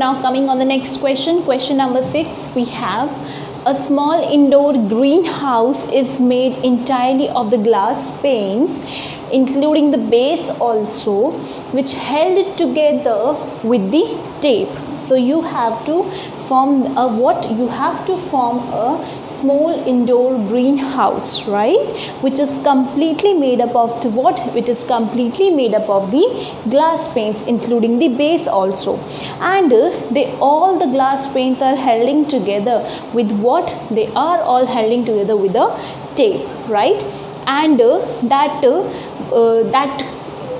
now coming on the next question, question number 6, we have a small indoor greenhouse is made entirely of the glass panes, including the base also, which held it together with the tape. So you have to form a small indoor greenhouse, right, which is completely made up of the what? It is completely made up of the glass panes, including the base also, and all the glass panes are holding together with what? They are all holding together with a tape, right? And that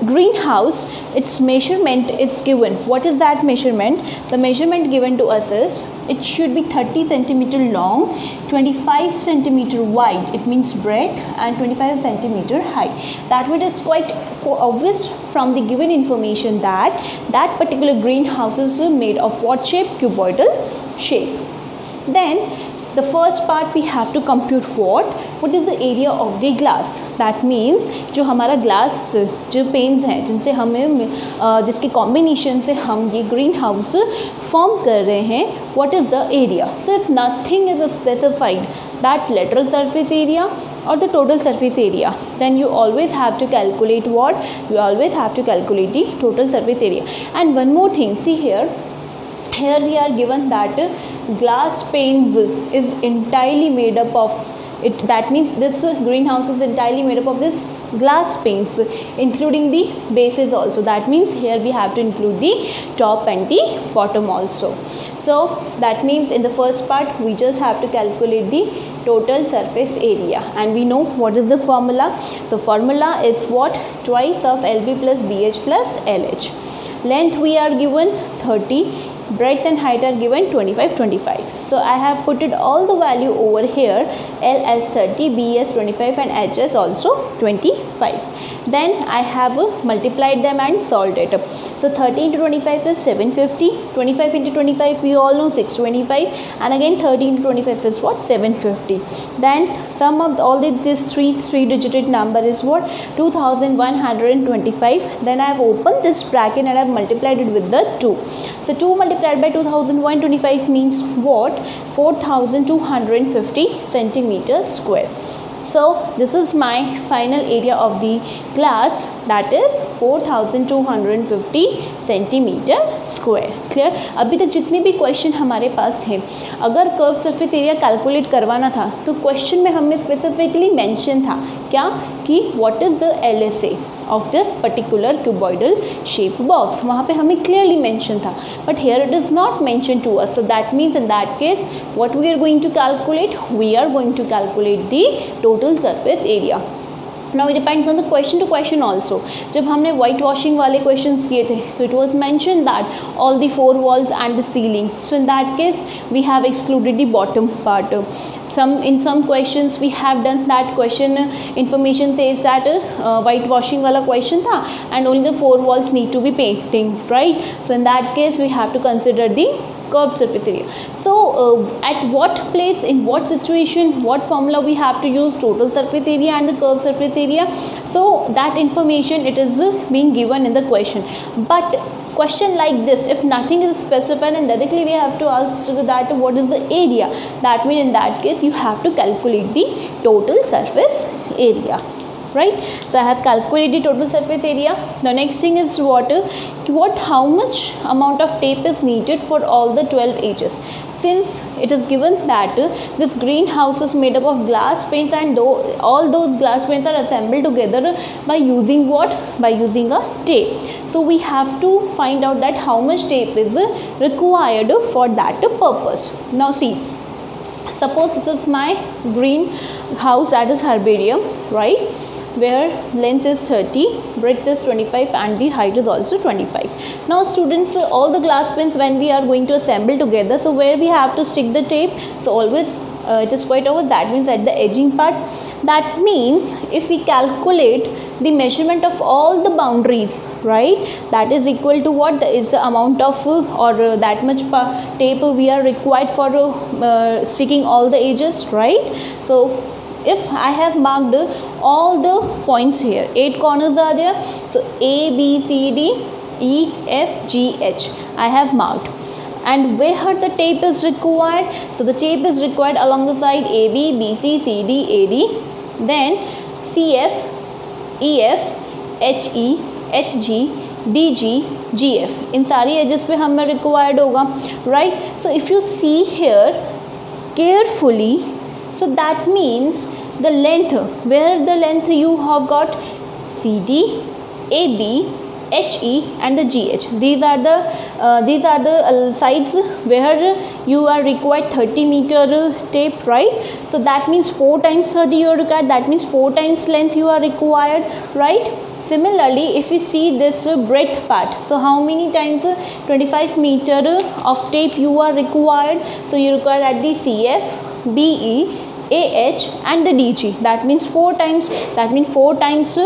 greenhouse, its measurement is given. What is that measurement? The measurement given to us is it should be 30 centimeter long, 25 centimeter wide, it means breadth, and 25 centimeter height. That one is quite obvious from the given information that that particular greenhouse is made of what shape? Cuboidal shape. Then the first part we have to compute what is the area of the glass. That means जो हमारा glass जो pens हैं जिनसे हमें जिसके combination से हम ये ग्रीन हाउस फॉर्म कर रहे हैं, what is the area? So if nothing is specified, that lateral surface area or the total surface area, then you always have to calculate what? You always have to calculate the total surface area. And one more thing, see here we are given that glass panes is entirely made up of it. That means this greenhouse is entirely made up of this glass panes, including the bases also. That means here we have to include the top and the bottom also. So that means in the first part we just have to calculate the total surface area, and we know what is the formula. So formula is what? Twice of LB plus BH plus LH. Length we are given 30, breadth and height are given 25. So I have put it all the value over here, L as 30, B as 25 and H as also 25. Then I have multiplied them and solved it. So 30 into 25 is 750, 25 into 25 we all know 625, and again 30 into 25 is what? 750. Then sum of all these three-digit number is what? 2125. Then I have opened this bracket and I have multiplied it with the 2. So 2 multiplied by 2125 means what? 4250 centimeters square. So this is my final area of the glass, that is 4250 centimetre square. Clear? अभी तक जितने भी question हमारे पास थे, अगर curve surface area calculate करवाना था तो क्वेश्चन में हमें स्पेसिफिकली मेंशन था क्या कि what is the LSA of this particular cuboidal shape box. वहाँ पे हमें क्लियरली मेंशन था, but here it is not mention to us. So that means in that case what we are going to calculate? We are going to calculate the total surface area. Now it depends on the question to question also. जब हमने white washing वाले questions किए थे तो it was mention that all the 4 walls and the ceiling. So in that case we have excluded the bottom part. In some questions we have done that question information says that white washing wala question tha and only the 4 walls need to be painting, right? So in that case we have to consider the curved surface area. So at what place, in what situation, what formula we have to use total surface area and the curved surface area? So that information it is being given in the question. But question like this, if nothing is specified and directly we have to ask that what is the area, that means in that case you have to calculate the total surface area, right? So I have calculated the total surface area. The next thing is how much amount of tape is needed for all the 12 edges. Since it is given that this greenhouse is made up of glass panes and all those glass panes are assembled together by using what? By using a tape. So we have to find out that how much tape is required for that purpose. Now see, suppose this is my greenhouse, that is herbarium, right? Where length is 30, breadth is 25 and the height is also 25. Now students, all the glass panes when we are going to assemble together, so where we have to stick the tape? So always it is quite over, that means at the edging part. That means if we calculate the measurement of all the boundaries, right, that is equal to what is the amount of or that much tape we are required for sticking all the edges, right? So if I have marked all the points here, 8 corners are there, so A, B, C, D, E, F, G, H I have marked, and where the tape is required? So the tape is required along the side AB, BC, CD, AD, then CF, EF, HE, HG, DG, GF, इन सारी edges पे हमें required होगा, right. So if you see here carefully, so that means the length, where the length you have got CD, AB, HE and the GH, these are the sides where you are required 30 meter tape, right. So that means 4 times 30 you are required, that means 4 times length you are required, right. Similarly, if we see this breadth part, so how many times 25 meter of tape you are required? So you require at the CF, BE, AH and the DG, that means 4 times, that means 4 times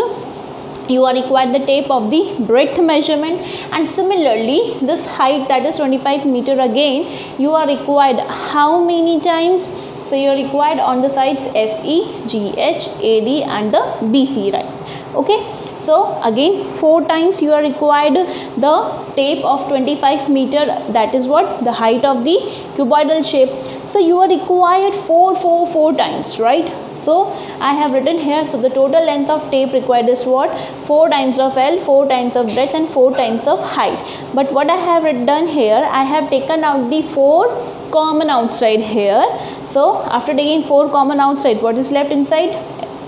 you are required the tape of the breadth measurement. And similarly this height, that is 25 meter, again you are required how many times? So you are required on the sides FE, GH, AD and the BC, right. Okay, so again 4 times you are required the tape of 25 meter, that is what the height of the cuboidal shape. So you are required 4 times, right. So I have written here, so the total length of tape required is what? 4 times of L, 4 times of breadth and 4 times of height. But what I have done here, I have taken out the 4 common outside here. So after taking 4 common outside, what is left inside?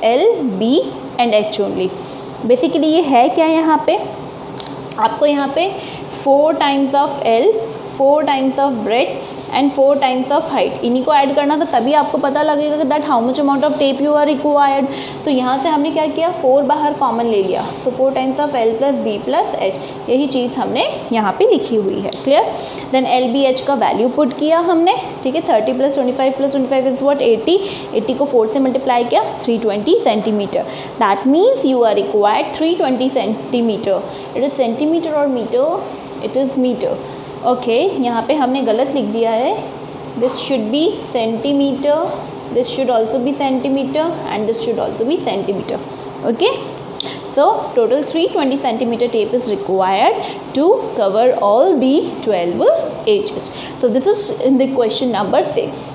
L, B and H only. Basically ये है क्या, यहाँ पे आपको यहाँ पे 4 times of L, 4 times of breadth and 4 times of height, इन्हीं को ऐड करना था, तभी आपको पता लगेगा कि that how much amount of tape you are required. तो यहाँ से हमने क्या किया, 4 बाहर कॉमन ले लिया, तो 4 times of L plus B plus H, यही चीज़ हमने यहाँ पे लिखी हुई है. क्लियर. देन LBH का वैल्यू पुट किया हमने, ठीक है. 30 प्लस 25 इज व्हाट 80, 80 को 4 से मल्टीप्लाई किया, 320 centimetre. That means you are required 320 centimetre. It is centimetre और metre, it is metre. Okay, यहाँ पे हमने गलत लिख दिया है. This should be centimetre, this should also be centimetre and this should also be centimetre. Okay, so total 320 centimeter tape is required to cover all the 12 edges. So this is in the question number 6.